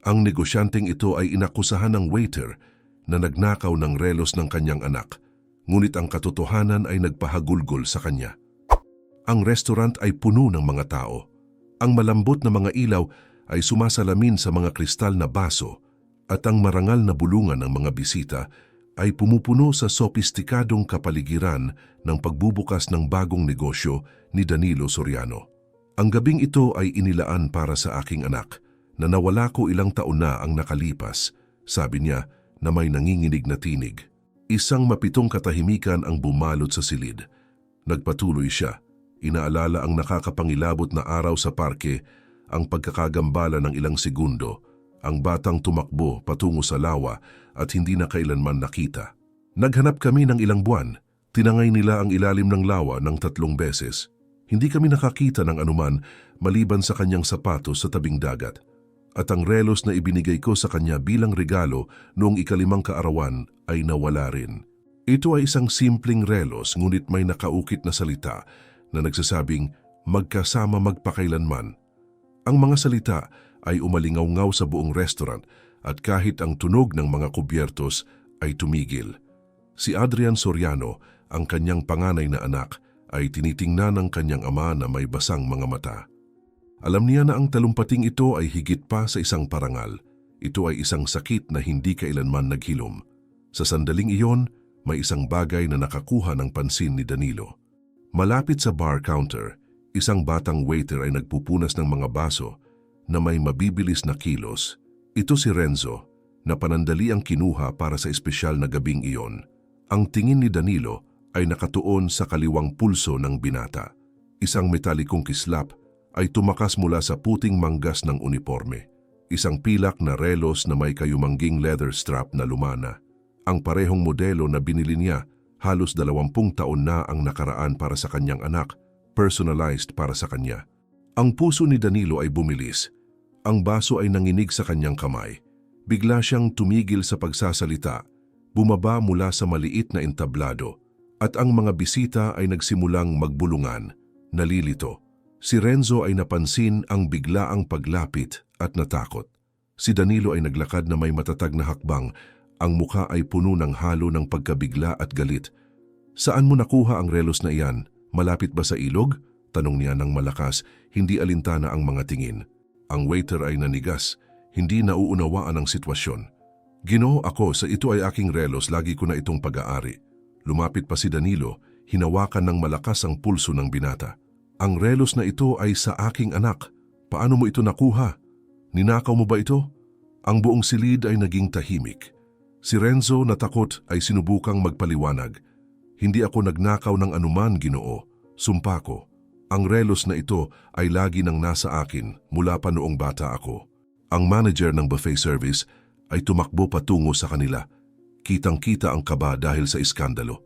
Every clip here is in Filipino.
Ang negosyanteng ito ay inakusahan ng waiter na nagnakaw ng relos ng kanyang anak, ngunit ang katotohanan ay nagpahagulgol sa kanya. Ang restaurant ay puno ng mga tao. Ang malambot na mga ilaw ay sumasalamin sa mga kristal na baso at ang marangal na bulungan ng mga bisita ay pumupuno sa sopistikadong kapaligiran ng pagbubukas ng bagong negosyo ni Danilo Soriano. Ang gabing ito ay inilaan para sa aking anak na nawala ko ilang taon na ang nakalipas, sabi niya na may nanginginig na tinig. Isang mapitong katahimikan ang bumalot sa silid. Nagpatuloy siya. Inaalala ang nakakapangilabot na araw sa parke, ang pagkakagambala ng ilang segundo, ang batang tumakbo patungo sa lawa at hindi na kailanman nakita. Naghanap kami ng ilang buwan. Tinangay nila ang ilalim ng lawa ng 3 beses. Hindi kami nakakita ng anuman maliban sa kanyang sapatos sa tabing dagat. At ang relos na ibinigay ko sa kanya bilang regalo noong ika-5 kaarawan ay nawala rin. Ito ay isang simpleng relos ngunit may nakaukit na salita na nagsasabing magkasama magpakailanman. Ang mga salita ay umalingaw-ngaw sa buong restaurant at kahit ang tunog ng mga kubyertos ay tumigil. Si Adrian Soriano, ang kanyang panganay na anak, ay tinitingnan ng kanyang ama na may basang mga mata. Alam niya na ang talumpating ito ay higit pa sa isang parangal. Ito ay isang sakit na hindi kailanman naghilom. Sa sandaling iyon, may isang bagay na nakakuha ng pansin ni Danilo. Malapit sa bar counter, isang batang waiter ay nagpupunas ng mga baso na may mabibilis na kilos. Ito si Renzo, na panandali ang kinuha para sa espesyal na gabing iyon. Ang tingin ni Danilo ay nakatuon sa kaliwang pulso ng binata. Isang metalikong kislap ay tumakas mula sa puting manggas ng uniforme. Isang pilak na relos na may kayumangging leather strap na lumana. Ang parehong modelo na binili niya, halos 20 taon na ang nakaraan para sa kanyang anak, personalized para sa kanya. Ang puso ni Danilo ay bumilis. Ang baso ay nanginig sa kanyang kamay. Bigla siyang tumigil sa pagsasalita, bumaba mula sa maliit na entablado, at ang mga bisita ay nagsimulang magbulungan, nalilito. Si Renzo ay napansin ang biglaang paglapit at natakot. Si Danilo ay naglakad na may matatag na hakbang, ang mukha ay puno ng halo ng pagkabigla at galit. Saan mo nakuha ang relos na iyan? Malapit ba sa ilog? Tanong niya ng malakas, hindi alintana ang mga tingin. Ang waiter ay nanigas, hindi nauunawaan ang sitwasyon. Ginoo ako, sa ito ay aking relos, lagi ko na itong pag-aari. Lumapit pa si Danilo, hinawakan ng malakas ang pulso ng binata. Ang relos na ito ay sa aking anak. Paano mo ito nakuha? Ninakaw mo ba ito? Ang buong silid ay naging tahimik. Si Renzo na takot ay sinubukang magpaliwanag. Hindi ako nagnakaw ng anuman, Ginoo. Sumpa ko. Ang relos na ito ay lagi nang nasa akin mula pa noong bata ako. Ang manager ng buffet service ay tumakbo patungo sa kanila. Kitang-kita ang kaba dahil sa iskandalo.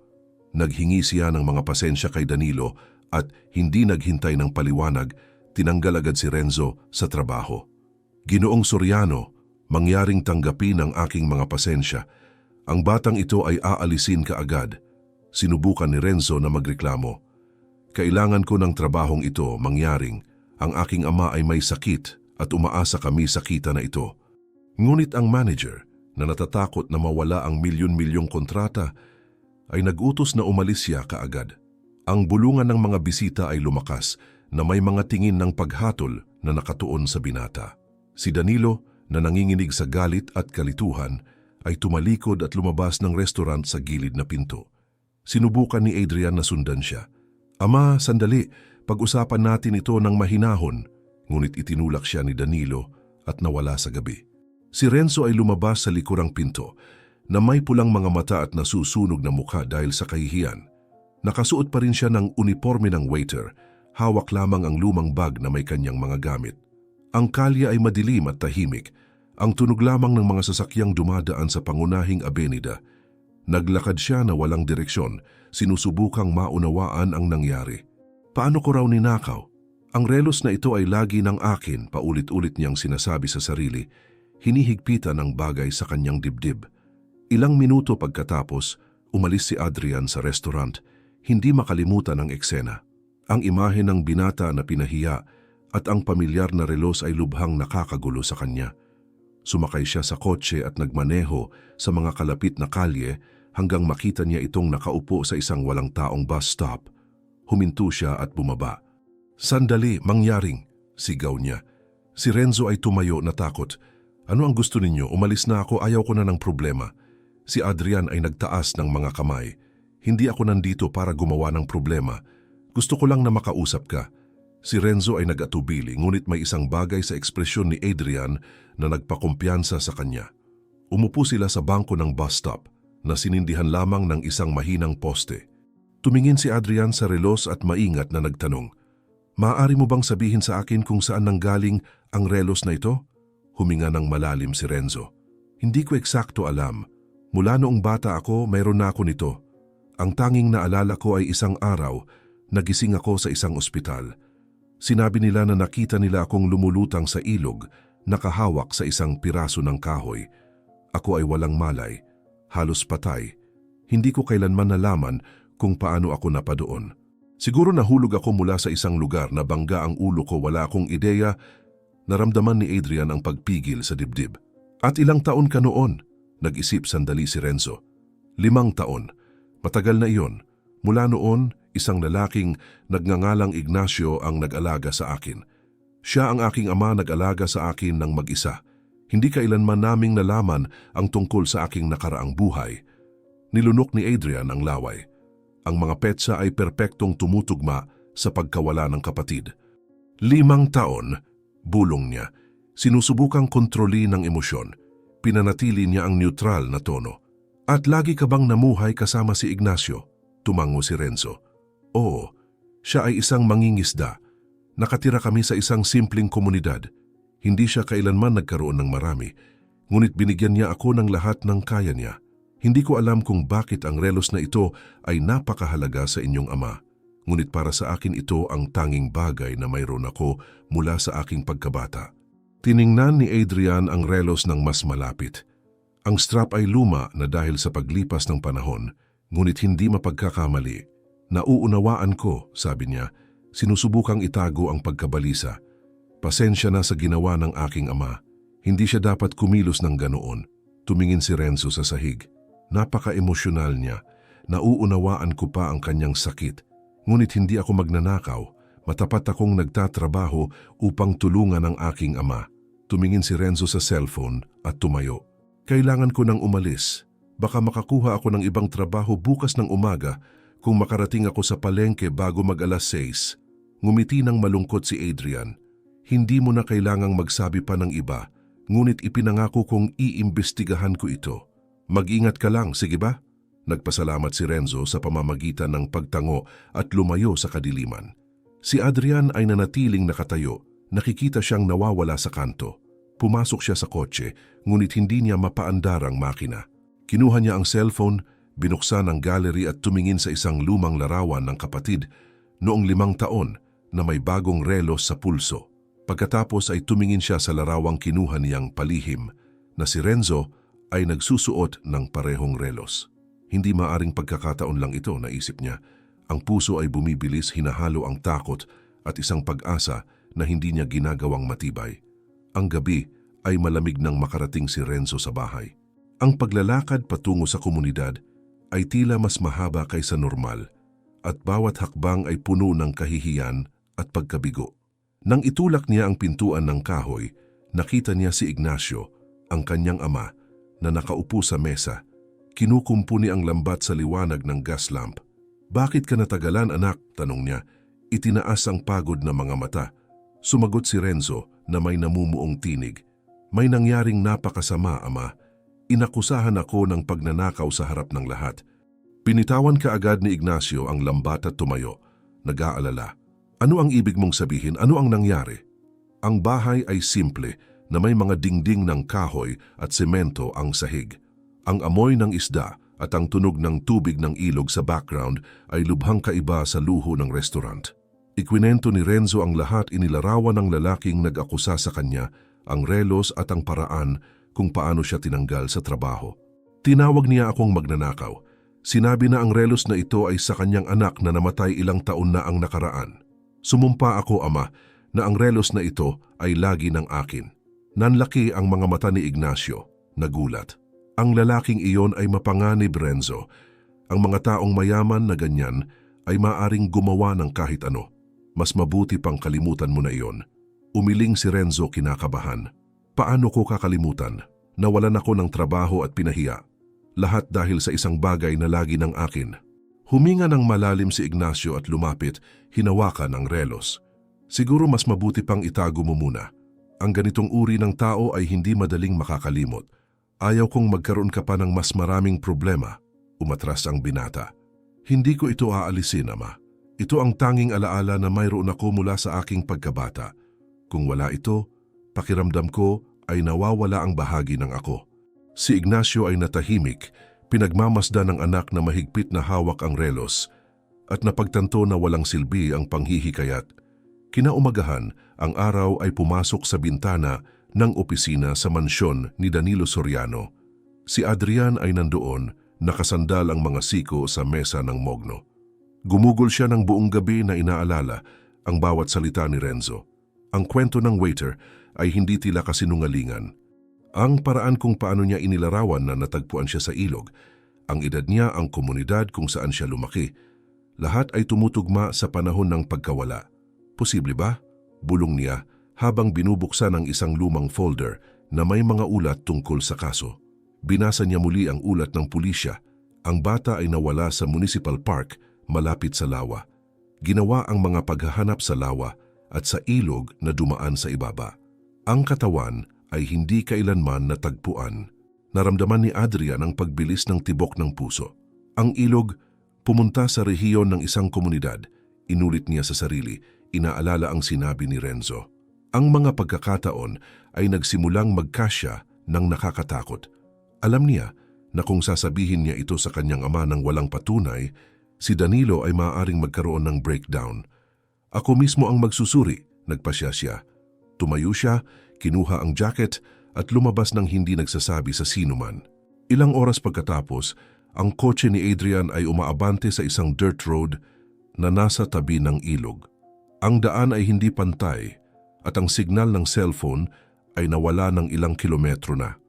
Naghingi siya ng mga pasensya kay Danilo at hindi naghintay ng paliwanag, tinanggal agad si Renzo sa trabaho. Ginoong Soriano, mangyaring tanggapin ang aking mga pasensya. Ang batang ito ay aalisin kaagad. Sinubukan ni Renzo na magreklamo. Kailangan ko ng trabahong ito, mangyaring. Ang aking ama ay may sakit at umaasa kami sa kita na ito. Ngunit ang manager, na natatakot na mawala ang milyon-milyong kontrata, ay nag-utos na umalis siya kaagad. Ang bulungan ng mga bisita ay lumakas na may mga tingin ng paghatol na nakatuon sa binata. Si Danilo, na nanginginig sa galit at kalituhan, ay tumalikod at lumabas ng restaurant sa gilid na pinto. Sinubukan ni Adrian na sundan siya. Ama, sandali, pag-usapan natin ito ng mahinahon, ngunit itinulak siya ni Danilo at nawala sa gabi. Si Renzo ay lumabas sa likurang pinto na may pulang mga mata at nasusunog na mukha dahil sa kahihiyan. Nakasuot pa rin siya ng uniforme ng waiter, hawak lamang ang lumang bag na may kanyang mga gamit. Ang kalye ay madilim at tahimik, ang tunog lamang ng mga sasakyang dumadaan sa pangunahing abenida. Naglakad siya na walang direksyon, sinusubukang maunawaan ang nangyari. Paano ko raw ninakaw? Ang relos na ito ay lagi ng akin, paulit-ulit niyang sinasabi sa sarili, hinihigpitan ang bagay sa kanyang dibdib. Ilang minuto pagkatapos, umalis si Adrian sa restaurant, hindi makalimutan ang eksena. Ang imahe ng binata na pinahiya at ang pamilyar na relos ay lubhang nakakagulo sa kanya. Sumakay siya sa kotse at nagmaneho sa mga kalapit na kalye hanggang makita niya itong nakaupo sa isang walang taong bus stop. Huminto siya at bumaba. "Sandali, mangyaring," sigaw niya. Si Renzo ay tumayo na takot. "Ano ang gusto ninyo? Umalis na ako, ayaw ko na ng problema." Si Adrian ay nagtaas ng mga kamay. "Hindi ako nandito para gumawa ng problema. Gusto ko lang na makausap ka." Si Renzo ay nag-atubili, ngunit may isang bagay sa ekspresyon ni Adrian na nagpakumpiyansa sa kanya. Umupo sila sa bangko ng bus stop na sinindihan lamang ng isang mahinang poste. Tumingin si Adrian sa relos at maingat na nagtanong, "Maaari mo bang sabihin sa akin kung saan nanggaling ang relos na ito?" Huminga ng malalim si Renzo. "Hindi ko eksakto alam. Mula noong bata ako, mayroon na ako nito. Ang tanging naalala ko ay isang araw, nagising ako sa isang ospital. Sinabi nila na nakita nila akong lumulutang sa ilog, nakahawak sa isang piraso ng kahoy. Ako ay walang malay, halos patay. Hindi ko kailanman nalaman kung paano ako napadoon. Siguro nahulog ako mula sa isang lugar na bangga ang ulo ko, wala akong ideya." Naramdaman ni Adrian ang pagpigil sa dibdib. "At ilang taon ka noon?" Nag-isip sandali si Renzo. 5 taon. Matagal na iyon. Mula noon, isang lalaking nagngangalang Ignacio ang nag-alaga sa akin. Siya ang aking ama, nag-alaga sa akin ng mag-isa. Hindi kailanman naming nalaman ang tungkol sa aking nakaraang buhay. Nilunok ni Adrian ang laway. Ang mga petsa ay perpektong tumutugma sa pagkawala ng kapatid. 5 taon, bulong niya. Sinusubukang kontrolin ng emosyon. Pinanatili niya ang neutral na tono. "At lagi ka bang namuhay kasama si Ignacio?" Tumango si Renzo. "Oo, siya ay isang mangingisda. Nakatira kami sa isang simpleng komunidad. Hindi siya kailanman nagkaroon ng marami, ngunit binigyan niya ako ng lahat ng kaya niya. Hindi ko alam kung bakit ang relos na ito ay napakahalaga sa inyong ama. Ngunit para sa akin ito ang tanging bagay na mayroon ako mula sa aking pagkabata." Tiningnan ni Adrian ang relos ng mas malapit. Ang strap ay luma na dahil sa paglipas ng panahon, ngunit hindi mapagkakamali. "Nauunawaan ko," sabi niya. "Sinusubukang itago ang pagkabalisa. Pasensya na sa ginawa ng aking ama. Hindi siya dapat kumilos ng ganoon." Tumingin si Renzo sa sahig. Napaka-emosyonal niya. Nauunawaan ko pa ang kanyang sakit. Ngunit hindi ako magnanakaw. Matapat akong nagtatrabaho upang tulungan ang aking ama. Tumingin si Renzo sa cellphone at tumayo. "Kailangan ko nang umalis. Baka makakuha ako ng ibang trabaho bukas ng umaga kung makarating ako sa palengke bago mag-alas 6. Ngumiti ng malungkot si Adrian. "Hindi mo na kailangang magsabi pa ng iba, ngunit ipinangako kong iimbestigahan ko ito. Mag-ingat ka lang, sige ba?" Nagpasalamat si Renzo sa pamamagitan ng pagtango at lumayo sa kadiliman. Si Adrian ay nanatiling nakatayo. Nakikita siyang nawawala sa kanto. Pumasok siya sa kotse, ngunit hindi niya mapaandar ang makina. Kinuha niya ang cellphone, binuksan ang gallery at tumingin sa isang lumang larawan ng kapatid noong 5 taon na may bagong relos sa pulso. Pagkatapos ay tumingin siya sa larawang kinuha niyang palihim na si Renzo ay nagsusuot ng parehong relos. Hindi maaring pagkakataon lang ito, naisip niya. Ang puso ay bumibilis, hinahalo ang takot at isang pag-asa na hindi niya ginagawang matibay. Ang gabi ay malamig nang makarating si Renzo sa bahay. Ang paglalakad patungo sa komunidad ay tila mas mahaba kaysa normal at bawat hakbang ay puno ng kahihiyan at pagkabigo. Nang itulak niya ang pintuan ng kahoy, nakita niya si Ignacio, ang kanyang ama, na nakaupo sa mesa. Kinukumpuni ang lambat sa liwanag ng gas lamp. "Bakit ka natagalan, anak?" tanong niya. Itinaas ang pagod na mga mata. Sumagot si Renzo na may namumuong tinig. "May nangyaring napakasama, ama. Inakusahan ako ng pagnanakaw sa harap ng lahat." Pinitawan kaagad ni Ignacio ang lambat at tumayo. Nag-aalala. "Ano ang ibig mong sabihin? Ano ang nangyari?" Ang bahay ay simple na may mga dingding ng kahoy at semento ang sahig. Ang amoy ng isda at ang tunog ng tubig ng ilog sa background ay lubhang kaiba sa luho ng restaurant. Ikwinento ni Renzo ang lahat, inilarawan ng lalaking nag-akusa sa kanya, ang relos at ang paraan kung paano siya tinanggal sa trabaho. "Tinawag niya akong magnanakaw. Sinabi na ang relos na ito ay sa kanyang anak na namatay ilang taon na ang nakaraan. Sumumpa ako, ama, na ang relos na ito ay lagi ng akin. Nanlaki ang mga mata ni Ignacio, nagulat. Ang lalaking iyon ay mapanganib, Renzo. Ang mga taong mayaman na ganyan ay maaring gumawa ng kahit ano. Mas mabuti pang kalimutan mo na iyon. Umiling si Renzo kinakabahan. Paano ko kakalimutan? Nawalan ako ng trabaho at pinahiya. Lahat dahil sa isang bagay na lagi ng akin. Huminga ng malalim si Ignacio at lumapit, hinawakan ang relos. Siguro mas mabuti pang itago mo muna. Ang ganitong uri ng tao ay hindi madaling makakalimot. Ayaw kong magkaroon ka pa ng mas maraming problema. Umatras ang binata. Hindi ko ito aalisin, Ama. Ito ang tanging alaala na mayroon ako mula sa aking pagkabata. Kung wala ito, pakiramdam ko ay nawawala ang bahagi ng ako. Si Ignacio ay natahimik, pinagmamasdan ng anak na mahigpit na hawak ang relos at napagtanto na walang silbi ang panghihikayat. Kinaumagahan, ang araw ay pumasok sa bintana ng opisina sa mansyon ni Danilo Soriano. Si Adrian ay nandoon, nakasandal ang mga siko sa mesa ng mogno. Gumugol siya ng buong gabi na inaalala ang bawat salita ni Renzo. Ang kwento ng waiter ay hindi tila kasinungalingan. Ang paraan kung paano niya inilarawan na natagpuan siya sa ilog, ang edad niya, ang komunidad kung saan siya lumaki, lahat ay tumutugma sa panahon ng pagkawala. Posible ba? Bulong niya habang binubuksan ang isang lumang folder na may mga ulat tungkol sa kaso. Binasa niya muli ang ulat ng pulisya. Ang bata ay nawala sa Municipal Park malapit sa lawa. Ginawa ang mga paghahanap sa lawa at sa ilog na dumaan sa ibaba. Ang katawan ay hindi kailanman natagpuan. Naramdaman ni Adrian ang pagbilis ng tibok ng puso. Ang ilog pumunta sa rehiyon ng isang komunidad. Inulit niya sa sarili, inaalala ang sinabi ni Renzo. Ang mga pagkakataon ay nagsimulang magkasya ng nakakatakot. Alam niya na kung sasabihin niya ito sa kanyang ama ng walang patunay, si Danilo ay maaaring magkaroon ng breakdown. Ako mismo ang magsusuri, nagpasya siya. Tumayo siya, kinuha ang jacket at lumabas ng hindi nagsasabi sa sinuman. Ilang oras pagkatapos, ang kotse ni Adrian ay umaabante sa isang dirt road na nasa tabi ng ilog. Ang daan ay hindi pantay at ang signal ng cellphone ay nawala ng ilang kilometro na.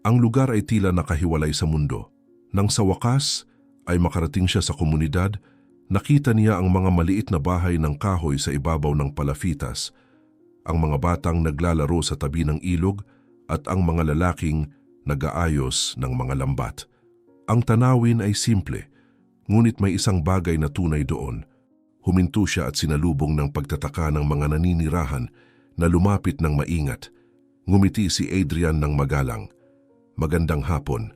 Ang lugar ay tila nakahiwalay sa mundo. Nang sa wakas ay makarating siya sa komunidad, nakita niya ang mga maliit na bahay ng kahoy sa ibabaw ng palafitas, ang mga batang naglalaro sa tabi ng ilog at ang mga lalaking nag-aayos ng mga lambat. Ang tanawin ay simple, ngunit may isang bagay na tunay doon. Huminto siya at sinalubong ng pagtataka ng mga naninirahan na lumapit ng maingat. Ngumiti si Adrian ng magalang. Magandang hapon.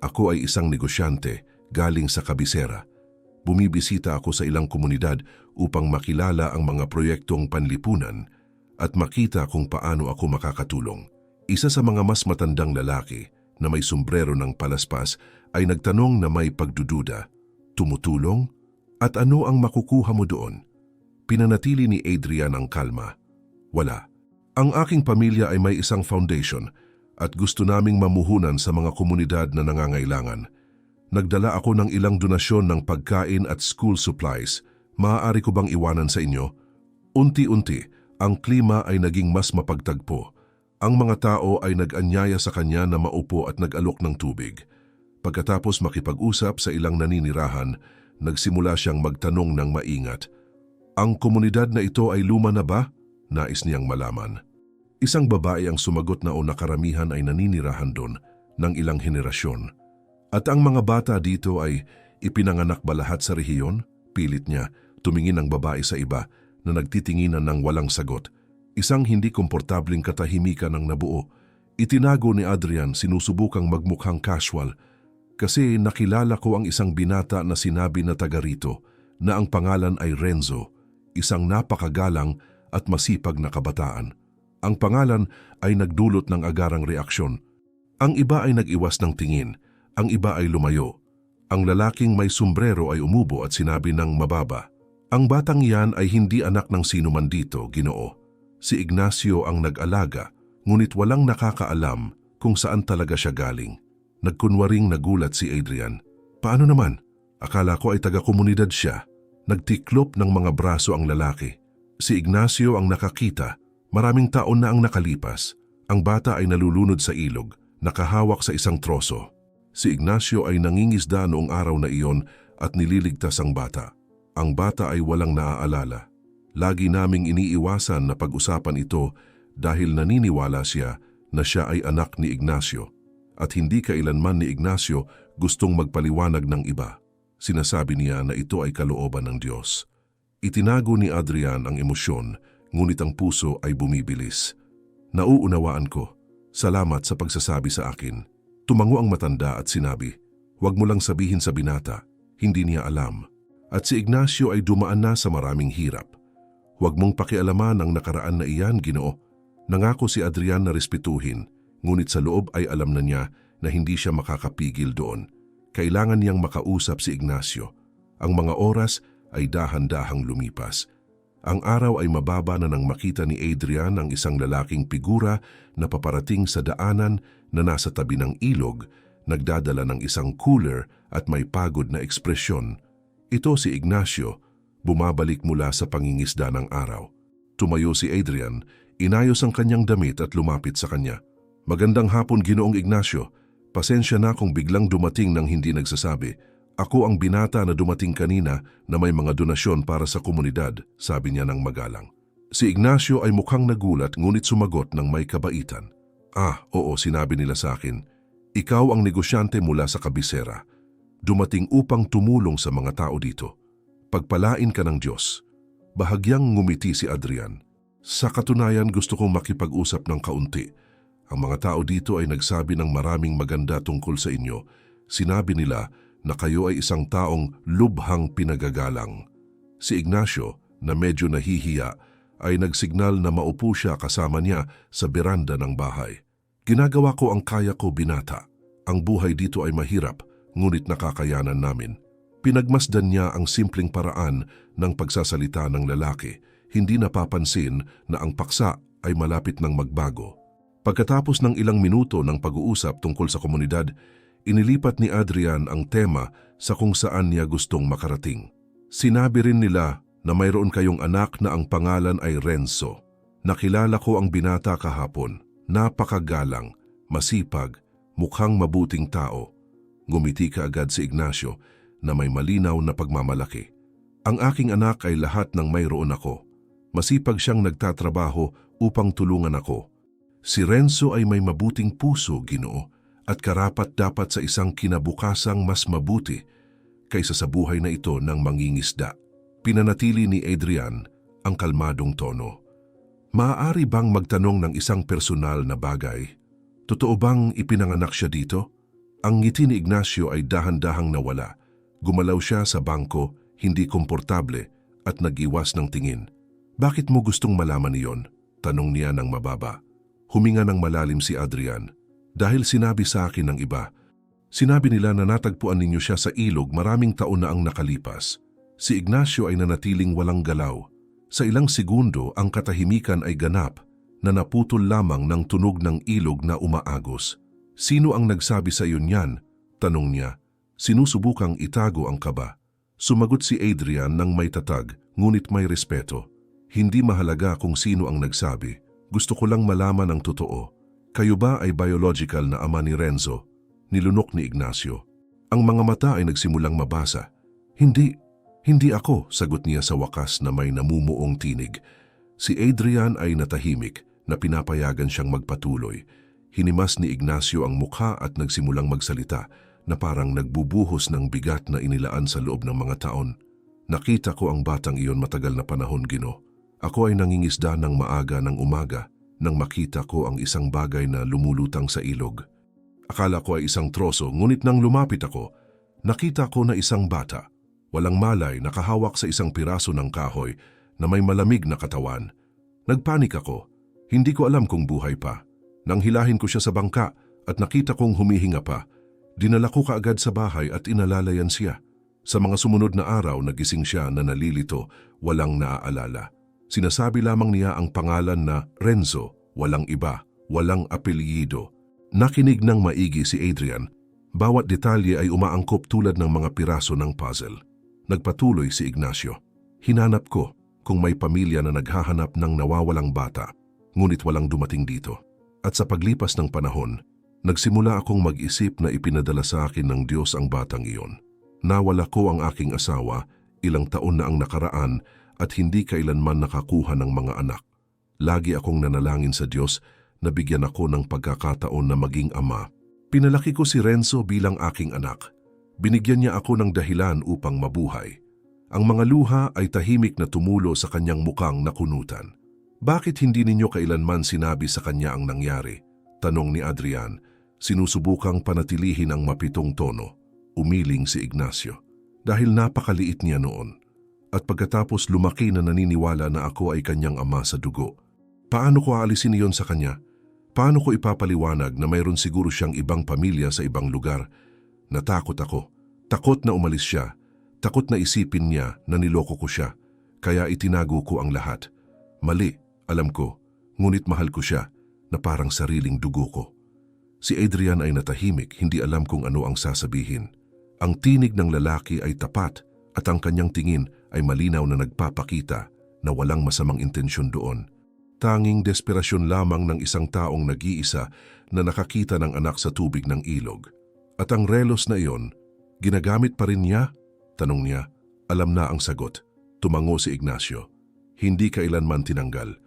Ako ay isang negosyante galing sa Kabisera. Bumibisita ako sa ilang komunidad upang makilala ang mga proyektong panlipunan at makita kung paano ako makakatulong. Isa sa mga mas matandang lalaki na may sombrero ng palaspas ay nagtanong na may pagdududa. Tumutulong? At ano ang makukuha mo doon? Pinanatili ni Adrian ang kalma. Wala. Ang aking pamilya ay may isang foundation at gusto naming mamuhunan sa mga komunidad na nangangailangan. Nagdala ako ng ilang donasyon ng pagkain at school supplies. Maaari ko bang iwanan sa inyo? Unti-unti, ang klima ay naging mas mapagtagpo. Ang mga tao ay nag-anyaya sa kanya na maupo at nag-alok ng tubig. Pagkatapos makipag-usap sa ilang naninirahan, nagsimula siyang magtanong ng maingat. Ang komunidad na ito ay luma na ba? Nais niyang malaman. Isang babae ang sumagot na nakaramihan ay naninirahan doon ng ilang henerasyon. At ang mga bata dito ay ipinanganak ba lahat sa rehiyon? Pilit niya, tumingin ang babae sa iba na nagtitinginan ng walang sagot. Isang hindi komportabling katahimikan ang nabuo. Itinago ni Adrian, sinusubukang magmukhang casual, kasi nakilala ko ang isang binata na sinabi na taga rito na ang pangalan ay Renzo, isang napakagalang at masipag na kabataan. Ang pangalan ay nagdulot ng agarang reaksyon. Ang iba ay nag-iwas ng tingin, ang iba ay lumayo. Ang lalaking may sombrero ay umubo at sinabi ng mababa, "Ang batang iyan ay hindi anak ng sino man dito, Ginoo. Si Ignacio ang nag-alaga, ngunit walang nakakaalam kung saan talaga siya galing." Nagkunwaring nagulat si Adrian. Paano naman? Akala ko ay taga-komunidad siya. Nagtiklop ng mga braso ang lalaki. Si Ignacio ang nakakita. Maraming taon na ang nakalipas. Ang bata ay nalulunod sa ilog, nakahawak sa isang troso. Si Ignacio ay nangingisda noong araw na iyon at nililigtas ang bata. Ang bata ay walang naaalala. Lagi naming iniiwasan na pag-usapan ito dahil naniniwala siya na siya ay anak ni Ignacio at hindi kailanman ni Ignacio gustong magpaliwanag ng iba. Sinasabi niya na ito ay kalooban ng Diyos. Itinago ni Adrian ang emosyon, ngunit ang puso ay bumibilis. Nauunawaan ko. Salamat sa pagsasabi sa akin. Tumango ang matanda at sinabi, "Huwag mo lang sabihin sa binata, hindi niya alam." At si Ignacio ay dumaan na sa maraming hirap. "Huwag mong pakialaman ang nakaraan na iyan, Ginoo." Nangako si Adrian na respetuhin, ngunit sa loob ay alam na niya na hindi siya makakapigil doon. Kailangan niyang makausap si Ignacio. Ang mga oras ay dahan-dahang lumipas. Ang araw ay mababa na nang makita ni Adrian ang isang lalaking figura na paparating sa daanan na nasa tabi ng ilog, nagdadala ng isang cooler at may pagod na ekspresyon. Ito si Ignacio, bumabalik mula sa pangingisda ng araw. Tumayo si Adrian, inayos ang kanyang damit at lumapit sa kanya. "Magandang hapon, Ginoong Ignacio. Pasensya na kung biglang dumating nang hindi nagsasabi. Ako ang binata na dumating kanina na may mga donasyon para sa komunidad," sabi niya ng magalang. Si Ignacio ay mukhang nagulat ngunit sumagot ng may kabaitan. "Ah, oo, sinabi nila sa akin. Ikaw ang negosyante mula sa kabisera. Dumating upang tumulong sa mga tao dito. Pagpalain ka ng Diyos." Bahagyang ngumiti si Adrian. "Sa katunayan, gusto kong makipag-usap ng kaunti. Ang mga tao dito ay nagsabi ng maraming maganda tungkol sa inyo. Sinabi nila na kayo ay isang taong lubhang pinagagalang." Si Ignacio, na medyo nahihiya, ay nagsignal na maupo siya kasama niya sa beranda ng bahay. "Ginagawa ko ang kaya ko, binata. Ang buhay dito ay mahirap, ngunit nakakayanan namin." Pinagmasdan niya ang simpleng paraan ng pagsasalita ng lalaki, hindi napapansin na ang paksa ay malapit ng magbago. Pagkatapos ng ilang minuto ng pag-uusap tungkol sa komunidad, inilipat ni Adrian ang tema sa kung saan niya gustong makarating. "Sinabi rin nila na mayroon kayong anak na ang pangalan ay Renzo. Nakilala ko ang binata kahapon. Napakagalang, masipag, mukhang mabuting tao." Ngumiti kaagad si Ignacio na may malinaw na pagmamalaki. "Ang aking anak ay lahat ng mayroon ako. Masipag siyang nagtatrabaho upang tulungan ako. Si Renzo ay may mabuting puso, Ginoo, at karapat-dapat sa isang kinabukasang mas mabuti kaysa sa buhay na ito ng mangingisda." Pinanatili ni Adrian ang kalmadong tono. "Maaari bang magtanong ng isang personal na bagay? Totoo bang ipinanganak siya dito?" Ang ngiti ni Ignacio ay dahan-dahang nawala. Gumalaw siya sa bangko, hindi komportable, at nag-iwas ng tingin. "Bakit mo gustong malaman iyon?" tanong niya ng mababa. Huminga ng malalim si Adrian. "Dahil sinabi sa akin ng iba. Sinabi nila na natagpuan ninyo siya sa ilog maraming taon na ang nakalipas." Si Ignacio ay nanatiling walang galaw. Sa ilang segundo, ang katahimikan ay ganap na naputol lamang ng tunog ng ilog na umaagos. "Sino ang nagsabi sa iyo niyan?" tanong niya. Sinusubukang itago ang kaba. Sumagot si Adrian ng may tatag, ngunit may respeto. "Hindi mahalaga kung sino ang nagsabi. Gusto ko lang malaman ang totoo. Kayo ba ay biological na ama ni Renzo?" Nilunok ni Ignacio. Ang mga mata ay nagsimulang mabasa. Hindi ako," sagot niya sa wakas na may namumuong tinig. Si Adrian ay natahimik na pinapayagan siyang magpatuloy. Hinimas ni Ignacio ang mukha at nagsimulang magsalita na parang nagbubuhos ng bigat na inilaan sa loob ng mga taon. "Nakita ko ang batang iyon matagal na panahon, Gino. Ako ay nangingisda ng maaga ng umaga nang makita ko ang isang bagay na lumulutang sa ilog. Akala ko ay isang troso, ngunit nang lumapit ako, nakita ko na isang bata. Walang malay, nakahawak sa isang piraso ng kahoy na may malamig na katawan. Nagpanik ako. Hindi ko alam kung buhay pa. Nang hilahin ko siya sa bangka at nakita kong humihinga pa, dinala ko kaagad sa bahay at inalalayan siya. Sa mga sumunod na araw, nagising siya na nalilito, walang naaalala. Sinasabi lamang niya ang pangalan na Renzo, walang iba, walang apelyido." Nakinig ng maigi si Adrian. Bawat detalye ay umaangkop tulad ng mga piraso ng puzzle. Nagpatuloy si Ignacio. "Hinanap ko kung may pamilya na naghahanap ng nawawalang bata, ngunit walang dumating dito. At sa paglipas ng panahon, nagsimula akong mag-isip na ipinadala sa akin ng Diyos ang batang iyon. Nawala ko ang aking asawa, ilang taon na ang nakaraan at hindi kailanman nakakuha ng mga anak. Lagi akong nanalangin sa Diyos na bigyan ako ng pagkakataon na maging ama. Pinalaki ko si Renzo bilang aking anak. Binigyan niya ako ng dahilan upang mabuhay. Ang mga luha ay tahimik na tumulo sa kanyang mukhang nakunutan. Bakit hindi ninyo kailanman sinabi sa kanya ang nangyari? Tanong ni Adrian, sinusubukang panatilihin ang mapitong tono. Umiling si Ignacio. Dahil napakaliit niya noon. At pagkatapos lumaki na naniniwala na ako ay kanyang ama sa dugo. Paano ko aalisin iyon sa kanya? Paano ko ipapaliwanag na mayroon siguro siyang ibang pamilya sa ibang lugar? Natakot ako. Takot na umalis siya. Takot na isipin niya na niloko ko siya. Kaya itinago ko ang lahat. Mali, alam ko. Ngunit mahal ko siya na parang sariling dugo ko. Si Adrian ay natahimik, hindi alam kung ano ang sasabihin. Ang tinig ng lalaki ay tapat at ang kanyang tingin ay malinaw na nagpapakita na walang masamang intensyon doon. Tanging desperasyon lamang ng isang taong nag-iisa na nakakita ng anak sa tubig ng ilog. At ang relos na iyon, ginagamit pa rin niya? Tanong niya. Alam na ang sagot. Tumango si Ignacio. Hindi kailanman tinanggal.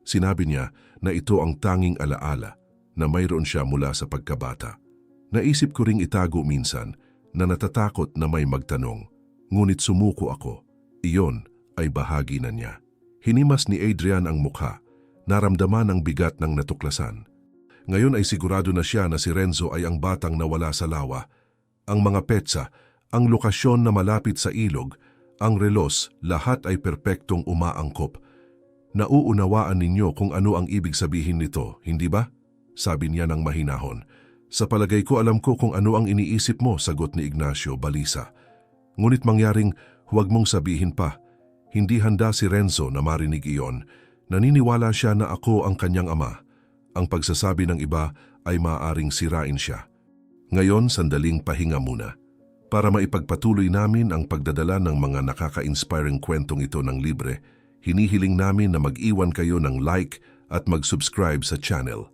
Sinabi niya na ito ang tanging alaala na mayroon siya mula sa pagkabata. Naisip ko ring itago minsan na natatakot na may magtanong. Ngunit sumuko ako. Iyon ay bahagi na niya. Hinimas ni Adrian ang mukha. Naramdaman ang bigat ng natuklasan. Ngayon ay sigurado na siya na si Renzo ay ang batang nawala sa lawa. Ang mga petsa, ang lokasyon na malapit sa ilog, ang relos, lahat ay perpektong umaangkop. Nauunawaan ninyo kung ano ang ibig sabihin nito, hindi ba? Sabi niya ng mahinahon. Sa palagay ko alam ko kung ano ang iniisip mo, sagot ni Ignacio balisa. Ngunit mangyaring huwag mong sabihin pa. Hindi handa si Renzo na marinig iyon. Naniniwala siya na ako ang kanyang ama. Ang pagsasabi ng iba ay maaaring sirain siya. Ngayon, sandaling pahinga muna. Para maipagpatuloy namin ang pagdadala ng mga nakaka-inspiring kwentong ito ng libre, hinihiling namin na mag-iwan kayo ng like at mag-subscribe sa channel.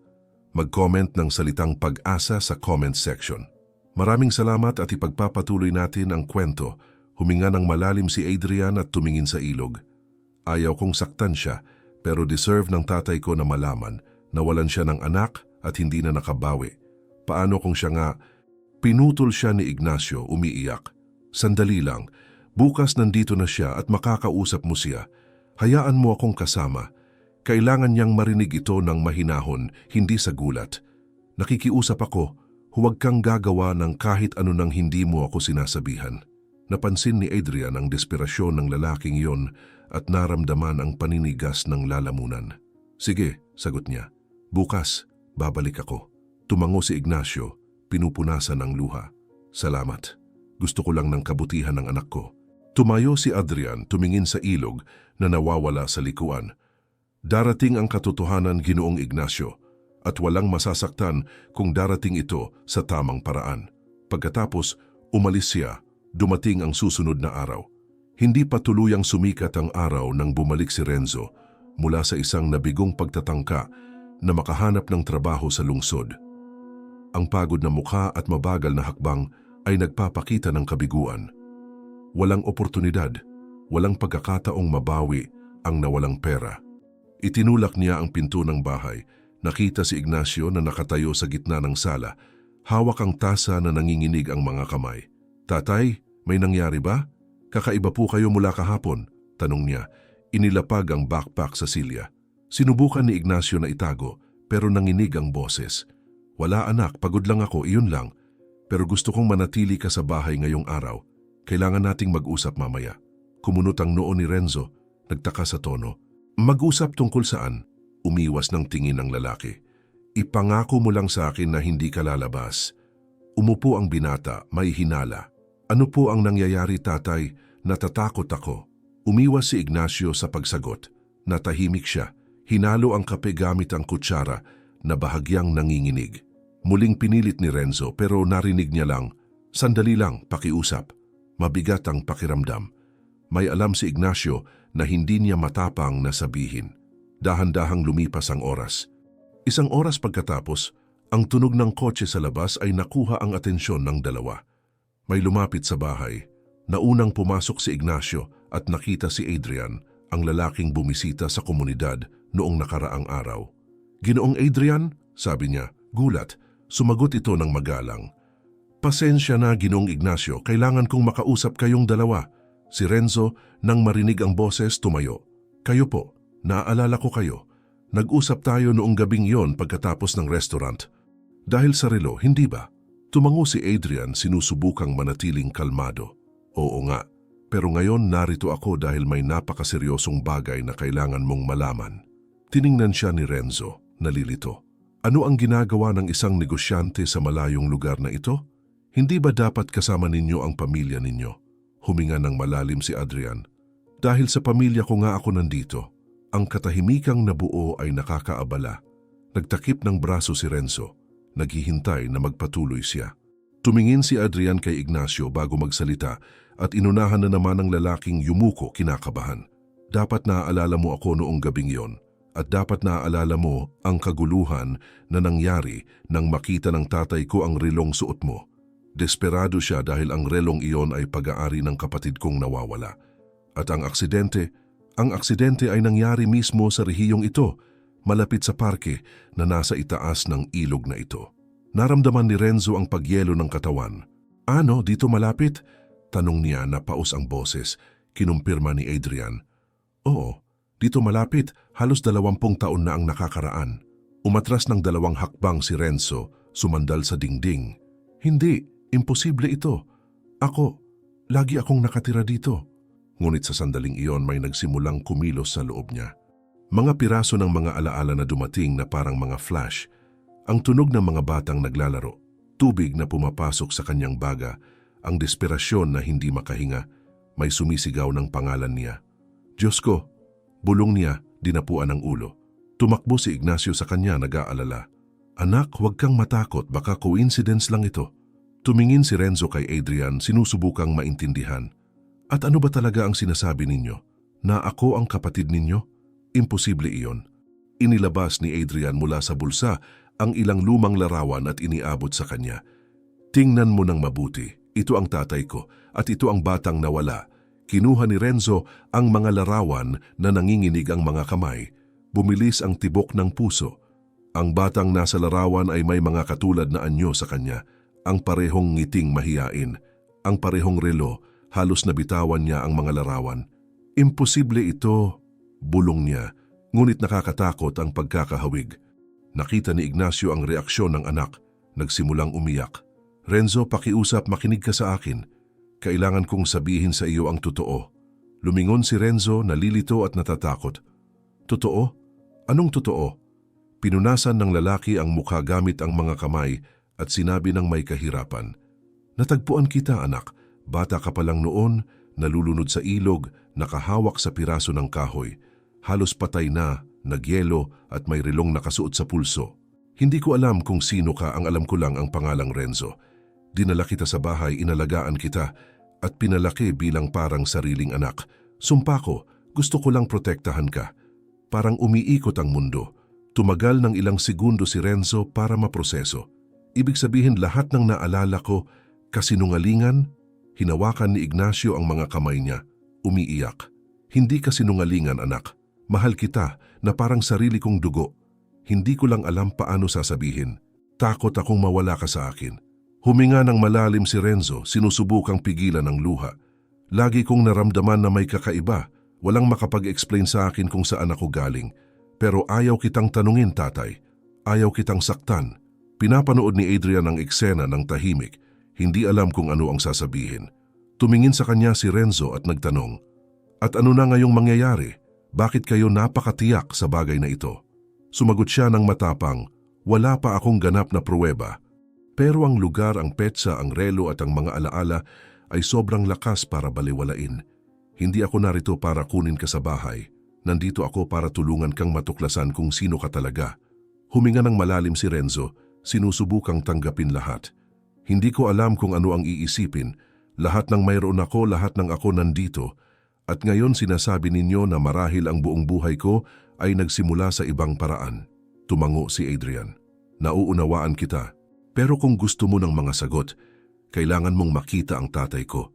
Mag-comment ng salitang pag-asa sa comment section. Maraming salamat at ipagpapatuloy natin ang kwento. Huminga ng malalim si Adrian at tumingin sa ilog. Ayaw kong saktan siya, pero deserve ng tatay ko na malaman nawalan siya ng anak at hindi na nakabawi. Paano kung siya nga? Pinutol siya ni Ignacio, umiiyak. Sandali lang, bukas nandito na siya at makakausap mo siya. Hayaan mo akong kasama. Kailangan niyang marinig ito ng mahinahon, hindi sa gulat. Nakikiusap ako, huwag kang gagawa ng kahit ano nang hindi mo ako sinasabihan. Napansin ni Adrian ang desperasyon ng lalaking iyon at naramdaman ang paninigas ng lalamunan. Sige, sagot niya. Bukas, babalik ako. Tumango si Ignacio, pinupunasan ang luha. Salamat. Gusto ko lang ng kabutihan ng anak ko. Tumayo si Adrian, tumingin sa ilog na nawawala sa likuan. Darating ang katotohanan, Ginoong Ignacio, at walang masasaktan kung darating ito sa tamang paraan. Pagkatapos, umalis siya, dumating ang susunod na araw. Hindi pa tuluyang sumikat ang araw nang bumalik si Renzo mula sa isang nabigong pagtatangka na makahanap ng trabaho sa lungsod. Ang pagod na mukha at mabagal na hakbang ay nagpapakita ng kabiguan. Walang oportunidad, walang pagkakataong mabawi ang nawalang pera. Itinulak niya ang pinto ng bahay. Nakita si Ignacio na nakatayo sa gitna ng sala. Hawak ang tasa na nanginginig ang mga kamay. Tatay, may nangyari ba? Kakaiba po kayo mula kahapon, tanong niya. Inilapag ang backpack sa silya. Sinubukan ni Ignacio na itago, pero nanginig ang boses. Wala anak, pagod lang ako, iyon lang. Pero gusto kong manatili ka sa bahay ngayong araw. Kailangan nating mag-usap mamaya. Kumunot ang noo ni Renzo, nagtaka sa tono. Mag-usap tungkol saan? Umiwas ng tingin ng lalaki. Ipangako mo lang sa akin na hindi ka lalabas. Umupo ang binata, may hinala. Ano po ang nangyayari, tatay? Natatakot ako. Umiwas si Ignacio sa pagsagot. Natahimik siya. Hinalo ang kape gamit ang kutsara na bahagyang nanginginig. Muling pinilit ni Renzo pero narinig niya lang, sandali lang, pakiusap. Mabigat ang pakiramdam. May alam si Ignacio na hindi niya matapang na sabihin. Dahan-dahang lumipas ang oras. Isang oras pagkatapos, ang tunog ng kotse sa labas ay nakuha ang atensyon ng dalawa. May lumapit sa bahay. Naunang pumasok si Ignacio at nakita si Adrian, ang lalaking bumisita sa komunidad noong nakaraang araw. "Ginoong Adrian?" sabi niya, gulat. Sumagot ito ng magalang. "Pasensya na, Ginoong Ignacio, kailangan kong makausap kayong dalawa." Si Renzo, nang marinig ang boses, tumayo. "Kayo po, naaalala ko kayo. Nag-usap tayo noong gabing yon pagkatapos ng restaurant." "Dahil sa relo, hindi ba?" Tumango si Adrian, sinusubukang manatiling kalmado. "Oo nga, pero ngayon narito ako dahil may napakaseryosong bagay na kailangan mong malaman." Tiningnan siya ni Renzo, nalilito. "Ano ang ginagawa ng isang negosyante sa malayong lugar na ito? Hindi ba dapat kasama ninyo ang pamilya ninyo?" Huminga ng malalim si Adrian. "Dahil sa pamilya ko nga ako nandito." Ang katahimikang nabuo ay nakakaabala. Nagtakip ng braso si Renzo. Naghihintay na magpatuloy siya. Tumingin si Adrian kay Ignacio bago magsalita at inunahan na naman ng lalaking yumuko kinakabahan. "Dapat naaalala mo ako noong gabing yon at dapat naaalala mo ang kaguluhan na nangyari nang makita ng tatay ko ang relong suot mo. Desperado siya dahil ang relong iyon ay pag-aari ng kapatid kong nawawala. At ang aksidente ay nangyari mismo sa rehiyong ito, malapit sa parke na nasa itaas ng ilog na ito." Naramdaman ni Renzo ang pagyelo ng katawan. "Ano, dito malapit?" Tanong niya na paus ang boses. Kinumpirma ni Adrian. "Oo, dito malapit, halos 20 taon na ang nakakaraan." Umatras ng 2 hakbang si Renzo, sumandal sa dingding. "Hindi, imposible ito. Lagi akong nakatira dito." Ngunit sa sandaling iyon may nagsimulang kumilos sa loob niya. Mga piraso ng mga alaala na dumating na parang mga flash. Ang tunog ng mga batang naglalaro, tubig na pumapasok sa kanyang baga, ang desperasyon na hindi makahinga, may sumisigaw ng pangalan niya. "Diyos ko!" Bulong niya, dinapuan ang ulo. Tumakbo si Ignacio sa kanya, nag-aalala. "Anak, huwag kang matakot, baka coincidence lang ito." Tumingin si Renzo kay Adrian, sinusubukang maintindihan. "At ano ba talaga ang sinasabi ninyo? Na ako ang kapatid ninyo? Imposible iyon." Inilabas ni Adrian mula sa bulsa ang ilang lumang larawan at iniabot sa kanya. "Tingnan mo ng mabuti, ito ang tatay ko at ito ang batang nawala." Kinuha ni Renzo ang mga larawan na nanginginig ang mga kamay. Bumilis ang tibok ng puso. Ang batang nasa larawan ay may mga katulad na anyo sa kanya, ang parehong ngiting mahiyain, ang parehong relo. Halos nabitawan niya ang mga larawan. "Imposible ito," bulong niya, ngunit nakakatakot ang pagkakahawig. Nakita ni Ignacio ang reaksyon ng anak, nagsimulang umiyak. "Renzo, pakiusap, makinig ka sa akin. Kailangan kong sabihin sa iyo ang totoo." Lumingon si Renzo, nalilito at natatakot. "Totoo? Anong totoo?" Pinunasan ng lalaki ang mukha gamit ang mga kamay at sinabi ng may kahirapan. "Natagpuan kita, anak. Bata ka pa lang noon, nalulunod sa ilog, nakahawak sa piraso ng kahoy. Halos patay na, nagyelo at may relong nakasuot sa pulso. Hindi ko alam kung sino ka, ang alam ko lang ang pangalang Renzo. Dinala kita sa bahay, inalagaan kita at pinalaki bilang parang sariling anak. Sumpa ko, gusto ko lang protektahan ka." Parang umiikot ang mundo. Tumagal ng ilang segundo si Renzo para maproseso. Ibig sabihin lahat ng naalala ko, kasinungalingan? Hinawakan ni Ignacio ang mga kamay niya. Umiiyak. "Hindi kasinungalingan, anak. Mahal kita na parang sarili kong dugo. Hindi ko lang alam paano sasabihin. Takot akong mawala ka sa akin." Huminga ng malalim si Renzo, sinusubukang pigilan ang luha. "Lagi kong naramdaman na may kakaiba. Walang makapag-explain sa akin kung saan ako galing. Pero ayaw kitang tanungin, tatay. Ayaw kitang saktan." Pinapanood ni Adrian ang eksena ng tahimik. Hindi alam kung ano ang sasabihin. Tumingin sa kanya si Renzo at nagtanong, "At ano na ngayong mangyayari? Bakit kayo napakatiyak sa bagay na ito?" Sumagot siya ng matapang, "Wala pa akong ganap na pruweba. Pero ang lugar, ang petsa, ang relo at ang mga alaala ay sobrang lakas para baliwalain. Hindi ako narito para kunin ka sa bahay. Nandito ako para tulungan kang matuklasan kung sino ka talaga." Huminga ng malalim si Renzo, sinusubukang tanggapin lahat. "Hindi ko alam kung ano ang iisipin. Lahat ng mayroon ako, lahat ng ako nandito. At ngayon sinasabi ninyo na marahil ang buong buhay ko ay nagsimula sa ibang paraan. Tumango si Adrian. Nauunawaan kita. Pero kung gusto mo ng mga sagot, kailangan mong makita ang tatay ko.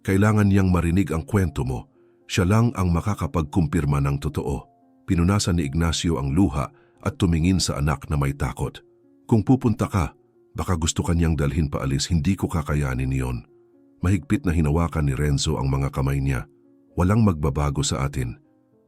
Kailangan niyang marinig ang kwento mo. Siya lang ang makakapagkumpirma ng totoo. Pinunasan ni Ignacio ang luha at tumingin sa anak na may takot. Kung pupunta ka, baka gusto kanyang dalhin paalis, hindi ko kakayanin iyon. Mahigpit na hinawakan ni Renzo ang mga kamay niya. Walang magbabago sa atin.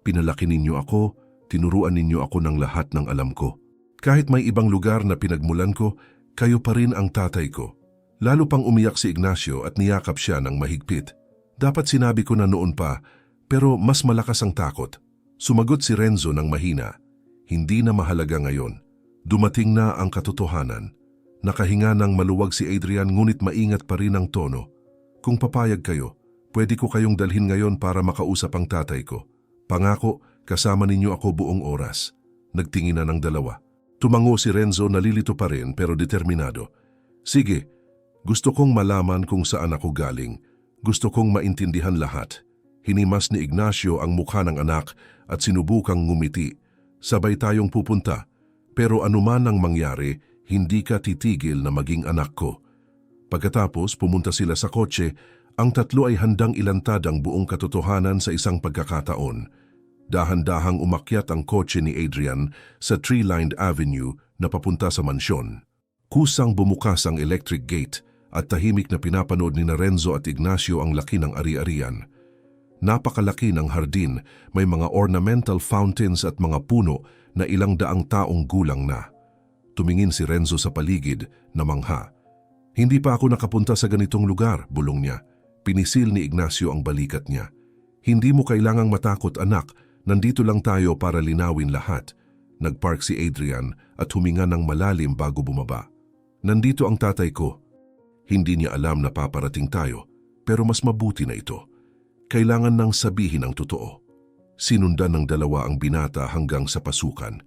Pinalaki ninyo ako, tinuruan ninyo ako ng lahat ng alam ko. Kahit may ibang lugar na pinagmulan ko, kayo pa rin ang tatay ko. Lalo pang umiyak si Ignacio at niyakap siya ng mahigpit. Dapat sinabi ko na noon pa, pero mas malakas ang takot. Sumagot si Renzo ng mahina. Hindi na mahalaga ngayon. Dumating na ang katotohanan. Nakahinga ng maluwag si Adrian ngunit maingat pa rin ang tono. Kung papayag kayo, pwede ko kayong dalhin ngayon para makausap ang tatay ko. Pangako, kasama ninyo ako buong oras. Nagtingin na ng dalawa. Tumango si Renzo, nalilito pa rin pero determinado. Sige, gusto kong malaman kung saan ako galing. Gusto kong maintindihan lahat. Hinimas ni Ignacio ang mukha ng anak at sinubukang ngumiti. Sabay tayong pupunta. Pero anuman ang mangyari, hindi ka titigil na maging anak ko. Pagkatapos pumunta sila sa kotse, ang tatlo ay handang ilantad ang buong katotohanan sa isang pagkakataon. Dahan-dahang umakyat ang kotse ni Adrian sa tree-lined avenue na papunta sa mansyon. Kusang bumukas ang electric gate at tahimik na pinapanood ni Renzo at Ignacio ang laki ng ari-arian. Napakalaki ng hardin, may mga ornamental fountains at mga puno na ilang daang taong gulang na. Tumingin si Renzo sa paligid na mangha. Hindi pa ako nakapunta sa ganitong lugar, bulong niya. Pinisil ni Ignacio ang balikat niya. Hindi mo kailangang matakot, anak. Nandito lang tayo para linawin lahat. Nagpark si Adrian at huminga ng malalim bago bumaba. Nandito ang tatay ko. Hindi niya alam na paparating tayo, pero mas mabuti na ito. Kailangan nang sabihin ang totoo. Sinundan ng dalawa ang binata hanggang sa pasukan.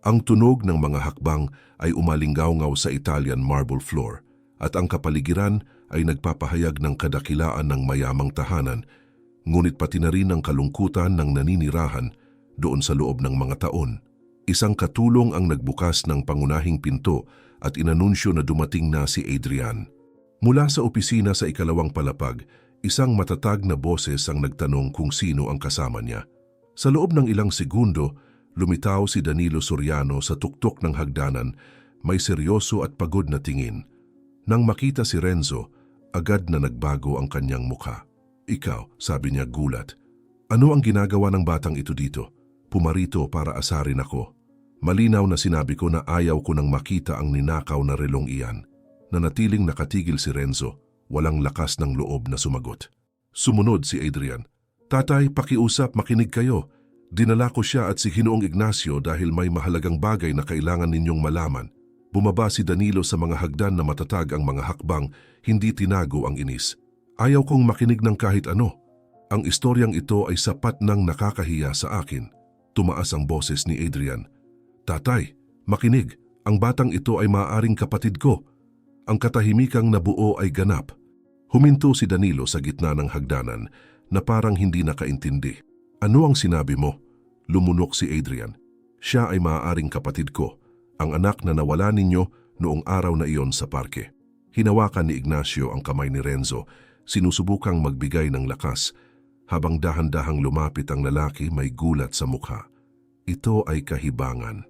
Ang tunog ng mga hakbang ay umalinggaw-ngaw sa Italian marble floor at ang kapaligiran ay nagpapahayag ng kadakilaan ng mayamang tahanan, ngunit pati na rin ang kalungkutan ng naninirahan doon sa loob ng mga taon. Isang katulong ang nagbukas ng pangunahing pinto at inanunsyo na dumating na si Adrian. Mula sa opisina sa ikalawang palapag, isang matatag na boses ang nagtanong kung sino ang kasama niya. Sa loob ng ilang segundo, lumitaw si Danilo Soriano sa tuktok ng hagdanan, may seryoso at pagod na tingin. Nang makita si Renzo, agad na nagbago ang kanyang mukha. Ikaw, sabi niya gulat. Ano ang ginagawa ng batang ito dito? Pumarito para asarin ako. Malinaw na sinabi ko na ayaw ko nang makita ang ninakaw na relong iyan. Nanatiling nakatigil si Renzo. Walang lakas ng loob na sumagot. Sumunod si Adrian. Tatay, pakiusap, makinig kayo. Dinala ko siya at si Ginoong Ignacio dahil may mahalagang bagay na kailangan ninyong malaman. Bumaba si Danilo sa mga hagdan na matatag ang mga hakbang, hindi tinago ang inis. Ayaw kong makinig ng kahit ano. Ang istoryang ito ay sapat nang nakakahiya sa akin. Tumaas ang boses ni Adrian. Tatay, makinig. Ang batang ito ay maaaring kapatid ko. Ang katahimikang nabuo ay ganap. Huminto si Danilo sa gitna ng hagdanan na parang hindi nakaintindi. Ano ang sinabi mo? Lumunok si Adrian. Siya ay maaaring kapatid ko, ang anak na nawala ninyo noong araw na iyon sa parke. Hinawakan ni Ignacio ang kamay ni Renzo, sinusubukang magbigay ng lakas. Habang dahan-dahang lumapit ang lalaki, may gulat sa mukha. Ito ay kahibangan,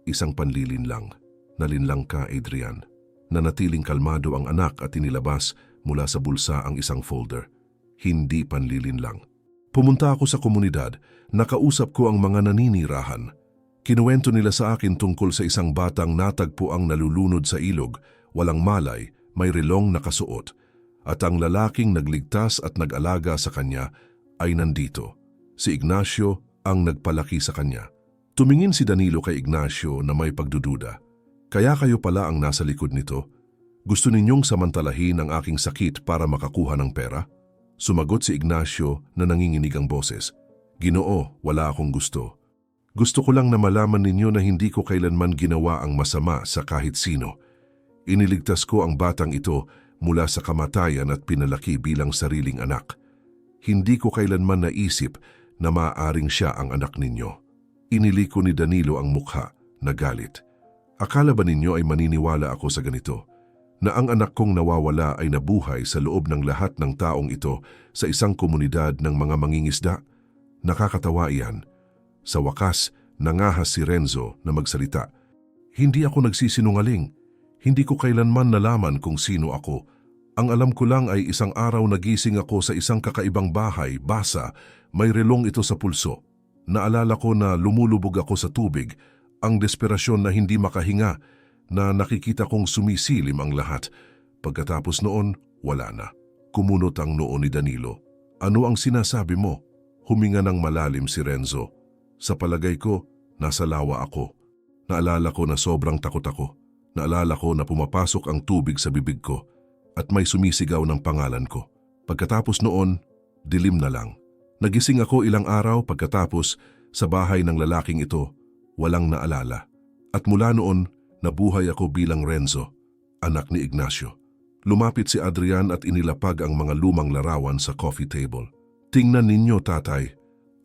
isang panlilinlang. Nalinlang ka, Adrian. Nanatiling kalmado ang anak at inilabas mula sa bulsa ang isang folder. Hindi panlilinlang. Pumunta ako sa komunidad, nakausap ko ang mga naninirahan. Kinuwento nila sa akin tungkol sa isang batang natagpo ang nalulunod sa ilog, walang malay, may relong nakasuot, at ang lalaking nagligtas at nag-alaga sa kanya ay nandito. Si Ignacio ang nagpalaki sa kanya. Tumingin si Danilo kay Ignacio na may pagdududa. Kaya kayo pala ang nasa likod nito? Gusto ninyong samantalahin ang aking sakit para makakuha ng pera? Sumagot si Ignacio na nanginginig ang boses. Ginoo, wala akong gusto. Gusto ko lang na malaman ninyo na hindi ko kailanman ginawa ang masama sa kahit sino. Iniligtas ko ang batang ito mula sa kamatayan at pinalaki bilang sariling anak. Hindi ko kailanman naisip na maaaring siya ang anak ninyo. Iniliko ni Danilo ang mukha. Nagalit. Akala ba ninyo ay maniniwala ako sa ganito? Na ang anak kong nawawala ay nabuhay sa loob ng lahat ng taong ito sa isang komunidad ng mga mangingisda? Nakakatawa iyan. Sa wakas, nangahas si Renzo na magsalita. Hindi ako nagsisinungaling. Hindi ko kailanman nalaman kung sino ako. Ang alam ko lang ay isang araw nagising ako sa isang kakaibang bahay, basa, may relong ito sa pulso. Naalala ko na lumulubog ako sa tubig, ang desperasyon na hindi makahinga, na nakikita kong sumisilim ang lahat. Pagkatapos noon, wala na. Kumunot ang noo ni Danilo. Ano ang sinasabi mo? Huminga ng malalim si Renzo. Sa palagay ko, nasa lawa ako. Naalala ko na sobrang takot ako. Naalala ko na pumapasok ang tubig sa bibig ko at may sumisigaw ng pangalan ko. Pagkatapos noon, dilim na lang. Nagising ako ilang araw pagkatapos sa bahay ng lalaking ito, walang naalala. At mula noon, nabuhay ako bilang Renzo, anak ni Ignacio. Lumapit si Adrian at inilapag ang mga lumang larawan sa coffee table. Tingnan ninyo, tatay,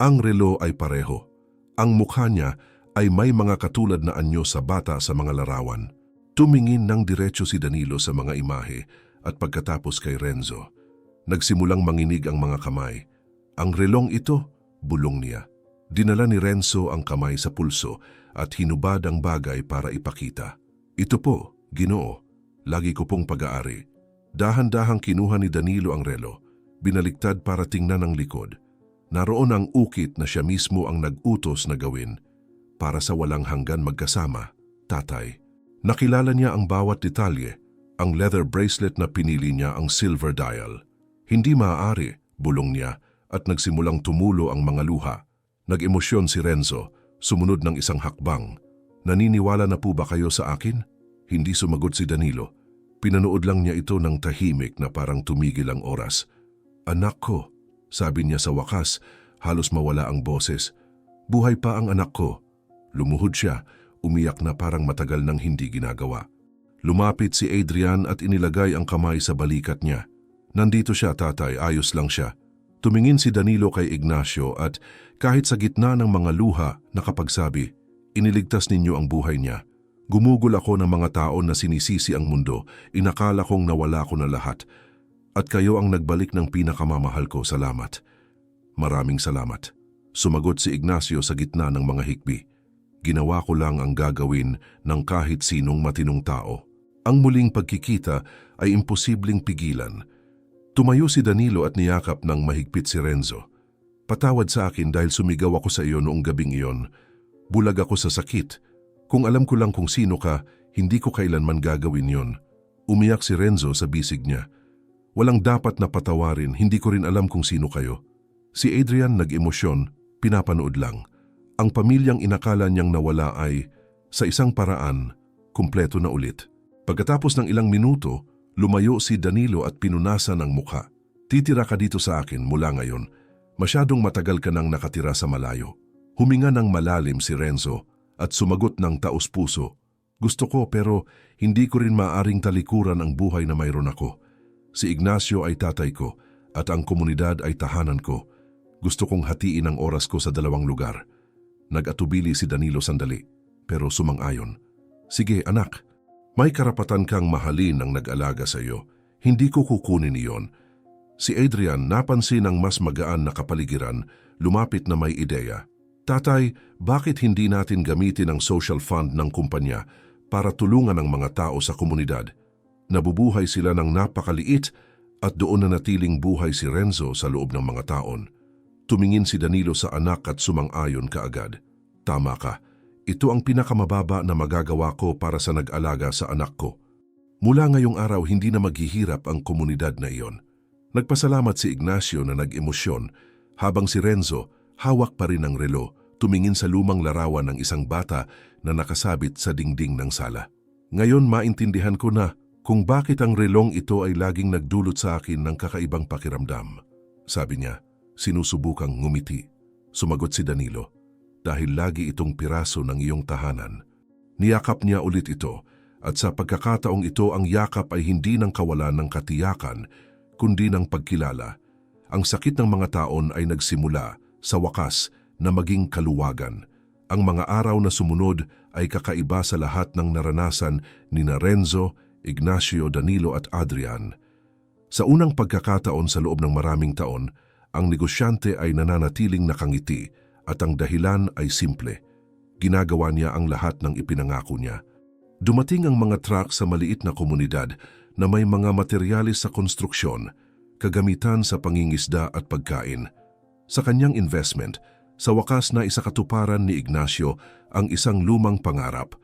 ang relo ay pareho. Ang mukha niya ay may mga katulad na anyo sa bata sa mga larawan. Tumingin ng diretso si Danilo sa mga imahe at pagkatapos kay Renzo. Nagsimulang manginig ang mga kamay. Ang relong ito, bulong niya. Dinala ni Renzo ang kamay sa pulso at hinubad ang bagay para ipakita. Ito po, Ginoo, lagi ko pong pag-aari. Dahan-dahang kinuha ni Danilo ang relo, binaliktad para tingnan ang likod. Naroon ang ukit na siya mismo ang nag-utos na gawin. Para sa walang hanggan magkasama, tatay. Nakilala niya ang bawat detalye, ang leather bracelet na pinili niya ang silver dial. Hindi maaari, bulong niya, at nagsimulang tumulo ang mga luha. Nag-emosyon si Renzo, sumunod ng isang hakbang. Naniniwala na po ba kayo sa akin? Hindi sumagot si Danilo. Pinanood lang niya ito ng tahimik na parang tumigil ang oras. Anak ko, sabi niya sa wakas, halos mawala ang boses. Buhay pa ang anak ko. Lumuhod siya, umiyak na parang matagal nang hindi ginagawa. Lumapit si Adrian at inilagay ang kamay sa balikat niya. Nandito siya, tatay, ayos lang siya. Tumingin si Danilo kay Ignacio at kahit sa gitna ng mga luha, nakapagsabi, iniligtas ninyo ang buhay niya. Gumugol ako ng mga taon na sinisisi ang mundo, inakala kong nawala ko na lahat. At kayo ang nagbalik ng pinakamamahal ko, salamat. Maraming salamat. Sumagot si Ignacio sa gitna ng mga hikbi. Ginawa ko lang ang gagawin ng kahit sinong matinong tao. Ang muling pagkikita ay imposibleng pigilan. Tumayo si Danilo at niyakap ng mahigpit si Renzo. Patawad sa akin dahil sumigaw ako sa iyo noong gabing iyon. Bulag ako sa sakit. Kung alam ko lang kung sino ka, hindi ko kailanman gagawin yon. Umiyak si Renzo sa bisig niya. Walang dapat na patawarin, hindi ko rin alam kung sino kayo. Si Adrian nag-emosyon, pinapanood lang. Ang pamilyang inakala niyang nawala ay, sa isang paraan, kumpleto na ulit. Pagkatapos ng ilang minuto, lumayo si Danilo at pinunasan ang mukha. Titira ka dito sa akin mula ngayon. Masyadong matagal ka nang nakatira sa malayo. Huminga ng malalim si Renzo at sumagot ng taos-puso. Gusto ko pero hindi ko rin maaring talikuran ang buhay na mayroon ako. Si Ignacio ay tatay ko at ang komunidad ay tahanan ko. Gusto kong hatiin ang oras ko sa dalawang lugar. Nag-atubili si Danilo sandali pero sumang-ayon. Sige anak. May karapatan kang mahalin ang nag-alaga sa iyo. Hindi ko kukunin iyon. Si Adrian napansin ang mas magaan na kapaligiran, lumapit na may ideya. Tatay, bakit hindi natin gamitin ang social fund ng kumpanya para tulungan ang mga tao sa komunidad? Nabubuhay sila ng napakaliit at doon na natiling buhay si Renzo sa loob ng mga taon. Tumingin si Danilo sa anak at sumang-ayon kaagad. Tama ka. Ito ang pinakamababa na magagawa ko para sa nag-alaga sa anak ko. Mula ngayong araw hindi na maghihirap ang komunidad na iyon. Nagpasalamat si Ignacio na nag-emosyon habang si Renzo hawak pa rin ang relo, tumingin sa lumang larawan ng isang bata na nakasabit sa dingding ng sala. Ngayon maintindihan ko na kung bakit ang relong ito ay laging nagdulot sa akin ng kakaibang pakiramdam. Sabi niya, sinusubukang ngumiti. Sumagot si Danilo. Dahil lagi itong piraso ng iyong tahanan. Niyakap niya ulit ito at sa pagkakataong ito ang yakap ay hindi ng kawalan ng katiyakan kundi ng pagkilala. Ang sakit ng mga taon ay nagsimula sa wakas na maging kaluwagan. Ang mga araw na sumunod ay kakaiba sa lahat ng naranasan ni Renzo, Ignacio, Danilo at Adrian. Sa unang pagkakataon sa loob ng maraming taon, ang negosyante ay nananatiling nakangiti at ang dahilan ay simple. Ginagawa niya ang lahat ng ipinangako niya. Dumating ang mga truck sa maliit na komunidad na may mga materyales sa konstruksyon, kagamitan sa pangingisda at pagkain. Sa kanyang investment, sa wakas na isakatuparan ni Ignacio ang isang lumang pangarap,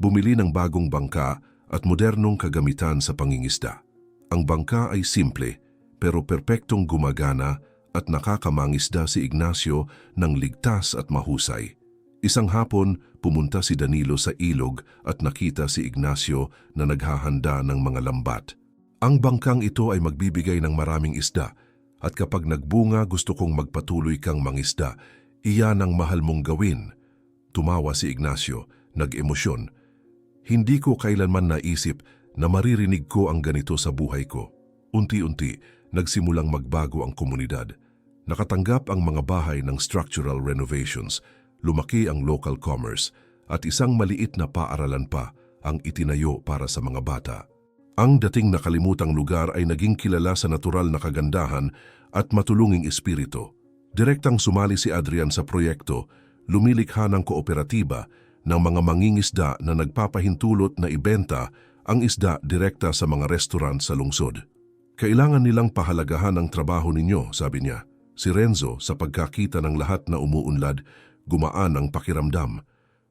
bumili ng bagong bangka at modernong kagamitan sa pangingisda. Ang bangka ay simple pero perpektong gumagana at nakakamangisda si Ignacio ng ligtas at mahusay. Isang hapon, pumunta si Danilo sa ilog at nakita si Ignacio na naghahanda ng mga lambat. Ang bangkang ito ay magbibigay ng maraming isda at kapag nagbunga gusto kong magpatuloy kang mangisda. Iyan ang mahal mong gawin. Tumawa si Ignacio, nag-emosyon. Hindi ko kailanman naisip na maririnig ko ang ganito sa buhay ko. Unti-unti, nagsimulang magbago ang komunidad. Nakatanggap ang mga bahay ng structural renovations, lumaki ang local commerce, at isang maliit na paaralan pa ang itinayo para sa mga bata. Ang dating nakalimutang lugar ay naging kilala sa natural na kagandahan at matulunging espiritu. Direktang sumali si Adrian sa proyekto, lumilikha ng kooperatiba ng mga mangingisda na nagpapahintulot na ibenta ang isda direkta sa mga restaurant sa lungsod. Kailangan nilang pahalagahan ang trabaho ninyo, sabi niya. Si Renzo, sa pagkakita ng lahat na umuunlad, gumaan ang pakiramdam.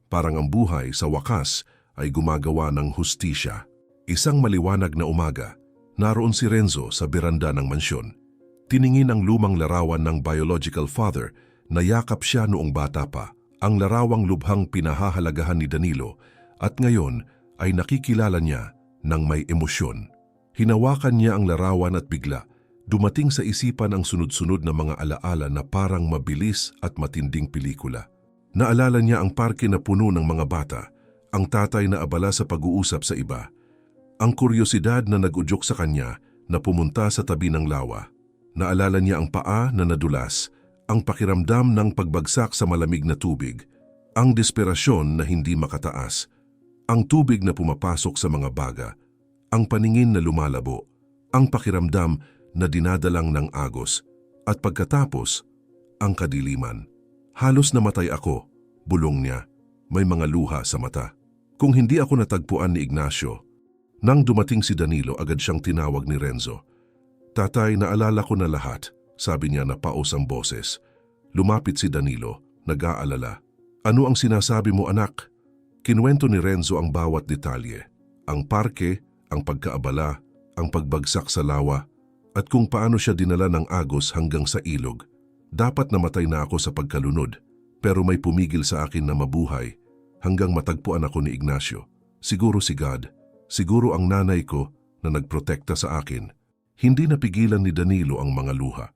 Parang ang buhay sa wakas ay gumagawa ng hustisya. Isang maliwanag na umaga, naroon si Renzo sa beranda ng mansyon. Tiningin ang lumang larawan ng biological father na yakap siya noong bata pa. Ang larawang lubhang pinahahalagahan ni Danilo at ngayon ay nakikilala niya ng may emosyon. Hinawakan niya ang larawan at bigla, dumating sa isipan ang sunod-sunod na mga alaala na parang mabilis at matinding pelikula. Naalala niya ang parke na puno ng mga bata, ang tatay na abala sa pag-uusap sa iba, ang kuryosidad na nag-udyok sa kanya na pumunta sa tabi ng lawa. Naalala niya ang paa na nadulas, ang pakiramdam ng pagbagsak sa malamig na tubig, ang desperasyon na hindi makataas, ang tubig na pumapasok sa mga baga, ang paningin na lumalabo, ang pakiramdam na dinadalang ng agos, at pagkatapos, ang kadiliman. Halos namatay ako, bulong niya, may mga luha sa mata. Kung hindi ako natagpuan ni Ignacio, nang dumating si Danilo agad siyang tinawag ni Renzo. Tatay, naalala ko na lahat, sabi niya na paos ang boses. Lumapit si Danilo, nag-aalala. Ano ang sinasabi mo, anak? Kinuwento ni Renzo ang bawat detalye. Ang parke, ang pagkaabala, ang pagbagsak sa lawa, at kung paano siya dinala ng agos hanggang sa ilog. Dapat namatay na ako sa pagkalunod, pero may pumigil sa akin na mabuhay hanggang matagpuan ako ni Ignacio. Siguro si God, siguro ang nanay ko na nagprotekta sa akin. Hindi napigilan ni Danilo ang mga luha.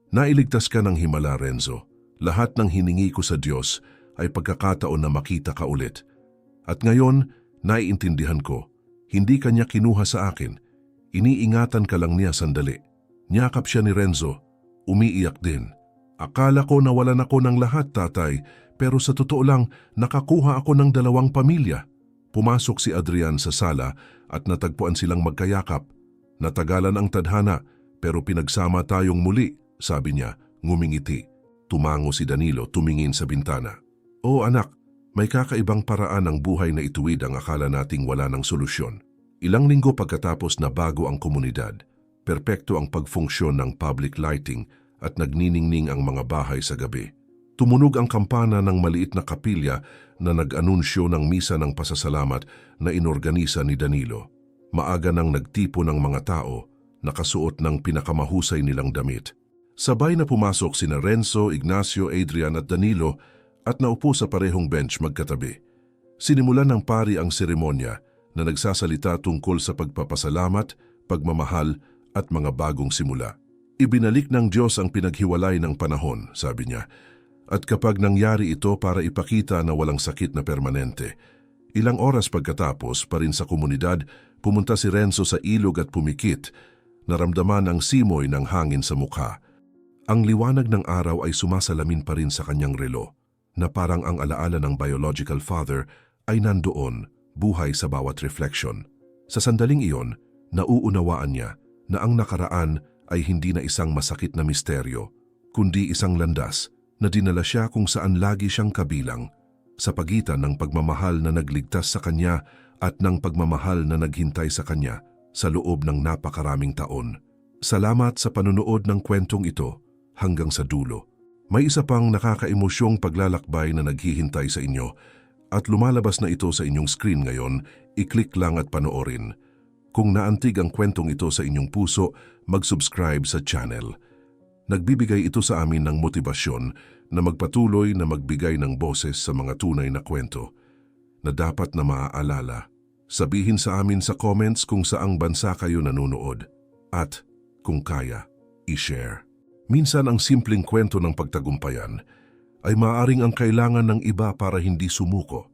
Nailigtas ka ng himala, Renzo. Lahat ng hiningi ko sa Diyos ay pagkakataon na makita ka ulit. At ngayon, naiintindihan ko, hindi kanya kinuha sa akin. Iniingatan ka lang niya sandali. Niyakap siya ni Renzo, umiiyak din. Akala ko nawalan ako ng lahat, tatay, pero sa totoo lang, nakakuha ako ng 2 pamilya. Pumasok si Adrian sa sala at natagpuan silang magkayakap. Natagalan ang tadhana, pero pinagsama tayong muli, sabi niya, ngumingiti. Tumango si Danilo, tumingin sa bintana. O anak, may kakaibang paraan ng buhay na ituwid ang akala nating wala ng solusyon. Ilang linggo pagkatapos na bago ang komunidad, perpekto ang pagfunksyon ng public lighting at nagniningning ang mga bahay sa gabi. Tumunog ang kampana ng maliit na kapilya na nag-anunsyo ng misa ng pasasalamat na inorganisa ni Danilo. Maaga nang nagtipo ng mga tao, nakasuot ng pinakamahusay nilang damit. Sabay na pumasok sina Renzo, Ignacio, Adrian at Danilo at naupo sa parehong bench magkatabi. Sinimulan ng pari ang seremonya na nagsasalita tungkol sa pagpapasalamat, pagmamahal at mga bagong simula. Ibinalik ng Diyos ang pinaghiwalay ng panahon, sabi niya. At kapag nangyari ito para ipakita na walang sakit na permanente. Ilang oras pagkatapos, pa rin sa komunidad, pumunta si Renzo sa ilog at pumikit. Naramdaman ang simoy ng hangin sa mukha. Ang liwanag ng araw ay sumasalamin pa rin sa kanyang relo. na parang ang alaala ng biological father ay nandoon, buhay sa bawat reflection. Sa sandaling iyon, nauunawaan niya na ang nakaraan ay hindi na isang masakit na misteryo, kundi isang landas na dinala siya kung saan lagi siyang kabilang, sa pagitan ng pagmamahal na nagligtas sa kanya at ng pagmamahal na naghintay sa kanya sa loob ng napakaraming taon. Salamat sa panunood ng kwentong ito hanggang sa dulo. May isa pang nakakaemosyong paglalakbay na naghihintay sa inyo at lumalabas na ito sa inyong screen ngayon, i-click lang at panoorin. Kung naantig ang kwentong ito sa inyong puso, mag-subscribe sa channel. Nagbibigay ito sa amin ng motibasyon na magpatuloy na magbigay ng boses sa mga tunay na kwento na dapat na maaalala. Sabihin sa amin sa comments kung saang bansa kayo nanonood at kung kaya, i-share. Minsan ang simpleng kwento ng pagtagumpayan ay maaaring ang kailangan ng iba para hindi sumuko.